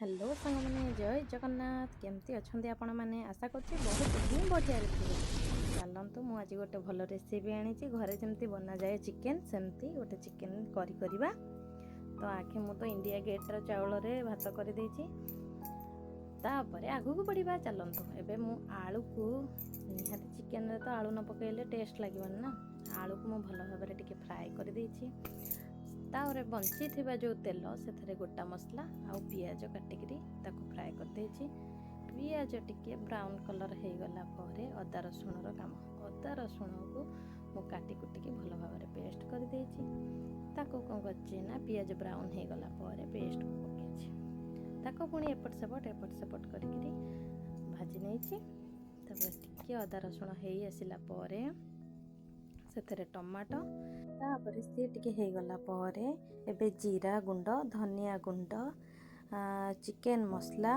Hello सांग मैंने जय जगन्नाथ केमती अच्छा आपण मैंने आशा कर बहुत ही बढ़िया थे चलतु मुझे आज गोटे भल रेसिपी आनी घरे जमी बना जाए चिकेन सेमती गोटे चिकेन करी करवा तो आखिर मु तो इंडिया गेट्र चाउल भात कर आगू को बढ़ा चलतु एबे मु आलू को निहाती चिकेन रे तो आलू न पकड़े टेस्ट लगे ना आलू को मुझे भल भाव टे फ्राए कर तापर बंची थिबा जो तेल से गोटा मसला आउ पियाज काटिकी फ्राए कर देछि। पियाज टिके ब्राउन कलर हो गला परे अदा रसुण काम अदा रसुण को मु काटी कुटिकी भल भाव पेस्ट कर देछि। ताको कौन करछि ना पियाज ब्राउन हो गला परे पेस्ट को पकेछि ताको पुणी एपट सेपट करके भाजी नहीं टिके अदा रसुण हो आसला परे से टमाटो तापर सी टिके हो गला परे एबे जीरा गुंड धनिया गुंड चिकेन मसला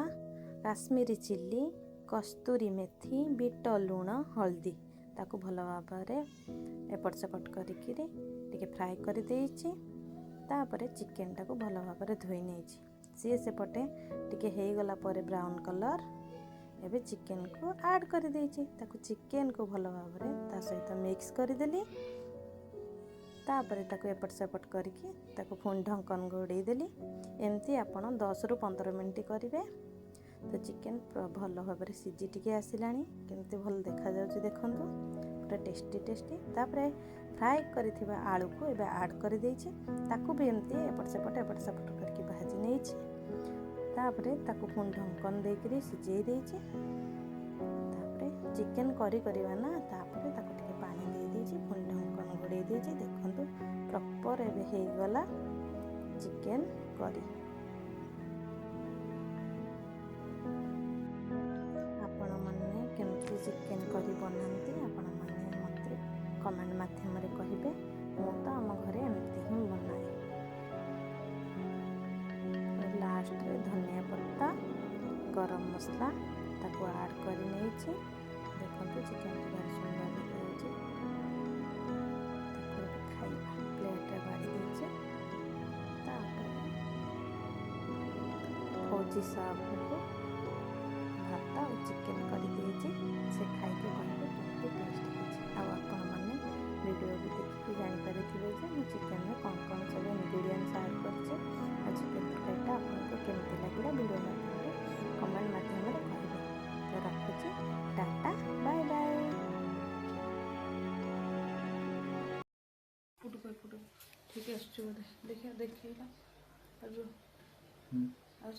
काश्मीरी चिल्ली कस्तूरी मेथी बीट लुण हल्दी ताकू भल भाव एपट सेपट करके टिके फ्राए कर देछि। तापर चिकेन टाको भल भाव धोई नहीं सी सेपटे टिके हो गला परे ब्राउन कलर एबे चिकेन को ऐड कर देछि। ताकू चिकेन को भल भाव ता सहित मिक्स करदेली तापर ताकू एपट सेपट करके ताकू पुणी ढक्कन घोड़े देली एमती आपण 10 ରୁ 15 मिनट करेंगे तो चिकेन भल भाव सीझी टिके आसलानी केमती भल देखा जाउछि देखंतु पूरा टेस्टी टेस्टी। तापर फ्राए करिथिबा आलू को एबे ऐड कर देछि ताकू भी एमती एपट सेपट करके भाजी नेछि तापर ताकू पुणी ढक्कन देकरी सिझेई देछि। तापर चिकेन करी करबा ना तापर ताकू टिके पानी दे देछि पुणी ढक्कन घोड़े देछि देखंतु प्रॉपर एबे हे गला चिकेन करी। आपण माने केमती चिकेन करी बनाती आपण माने मते कमेंट माध्यम रे कहिबे मु तो आम घरे एमती ही बनाए। लास्ट रे धनिया पत्ता गरम मसला ताको ऐड कर नहीं देखो चिकेन भारी सुंदर देखा खाइबा प्लेट रे बाड़ी देचे फौजी साहब को भात और चिकेन कर देचे से खाई के कहबे केते टेस्ट होछि। आ आपण माने वीडियो भी देखि जानि परिथिबे जे मु चिकेन में कोन कोन सब इंग्रेडिएंट्स ऐड करछि आ चिकेन तरकारीटा आपको केमते लागिला वीडियो माध्यम कमेंट माध्यम रे कहबे। तो रखुछि टाटा बाय बाय। फुटो ठीक है देखिए देखिएगा और